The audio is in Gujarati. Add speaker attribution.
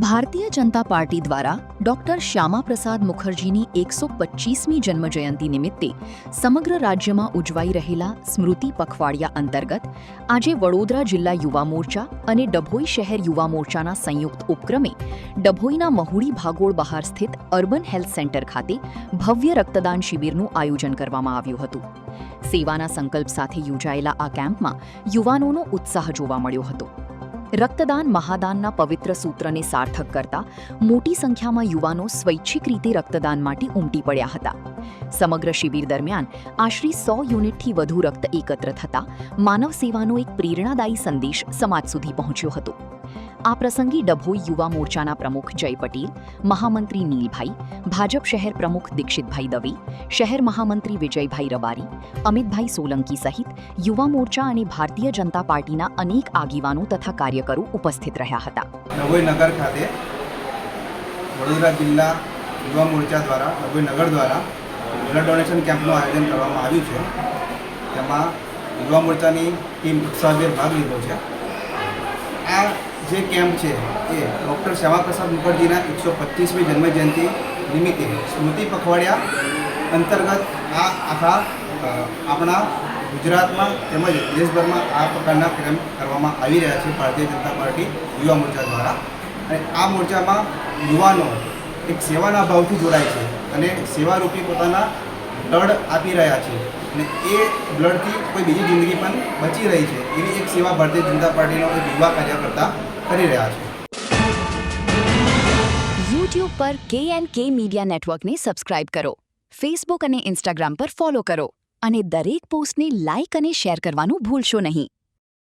Speaker 1: ભારતીય જનતા પાર્ટી દ્વારા ડોક્ટર શ્યામા પ્રસાદ મુખર્જીની 125મી જન્મજયંતિ નિમિત્તે સમગ્ર રાજ્યમાં ઉજવાઈ રહેલા સ્મૃતિ પખવાડિયા અંતર્ગત આજે વડોદરા જિલ્લા યુવા મોરચા અને ડભોઈ શહેર યુવા મોરચાના સંયુક્ત ઉપક્રમે ડભોઈના મહુડી ભાગોળ બહાર સ્થિત અર્બન હેલ્થ સેન્ટર ખાતે ભવ્ય રક્તદાન શિબિરનું આયોજન કરવામાં આવ્યું હતું. સેવાના સંકલ્પ સાથે યોજાયેલા આ કેમ્પમાં યુવાનોનો ઉત્સાહ જોવા મળ્યો હતો. રક્તદાન મહાદાનના પવિત્ર સૂત્રને સાર્થક કરતા મોટી સંખ્યામાં યુવાનો સ્વૈચ્છિક રીતે રક્તદાન માટે ઉમટી પડ્યા હતા. સમગ્ર શિબિર દરમિયાન આશરે 100 યુનિટથી વધુ રક્ત એકત્ર થતા માનવ સેવાનો એક પ્રેરણાદાયી સંદેશ સમાજ સુધી પહોંચ્યો હતો. આ પ્રસંગે ડભોઈ યુવા મોરચાના પ્રમુખ જય પટેલ, મહામંત્રી નીલભાઈ, ભાજપ શહેર પ્રમુખ દીક્ષિતભાઈ દવે, શહેર મહામંત્રી વિજયભાઈ રબારી, અમિતભાઈ સોલંકી સહિત યુવા મોરચા અને ભારતીય જનતા પાર્ટીના અનેક આગેવાનો તથા કાર્યકરો ઉપસ્થિત રહ્યા હતા.
Speaker 2: ડભોઈ નગર ખાતે વડોદરા જિલ્લા યુવા મોરચા દ્વારા ડભોઈ નગર દ્વારા બ્લડ ડોનેશન કેમ્પનું આયોજન કરવામાં આવ્યું છે. તેમાં યુવા મોરચાની ટીમ ઉત્સાહભેર ભાગ લીધો છે. આ જે કેમ્પ છે એ ડૉક્ટર શ્યામા પ્રસાદ મુખર્જીના 125મી જન્મજયંતિ નિમિત્તે સ્મૃતિ પખવાડિયા અંતર્ગત આ આખા આપણા ગુજરાતમાં તેમજ દેશભરમાં આ પ્રકારના કેમ્પ કરવામાં આવી રહ્યા છે ભારતીય જનતા પાર્ટી યુવા મોરચા દ્વારા. અને આ મોરચામાં યુવાનો એક સેવાના ભાવથી જોડાય છે અને સેવારૂપી પોતાના બ્લડ આપી રહ્યા છે અને એ બ્લડથી કોઈ બીજી જિંદગી પણ બચી રહી છે એવી એક સેવા ભારતીય જનતા પાર્ટીનો એક યુવા કાર્યકર્તા કરી રહ્યા છે.
Speaker 1: યુટ્યુબ પર KNK મીડિયા નેટવર્કને સબસ્ક્રાઇબ કરો, ફેસબુક અને ઇન્સ્ટાગ્રામ પર ફોલો કરો અને દરેક પોસ્ટને લાઇક અને શેર કરવાનું ભૂલશો નહીં.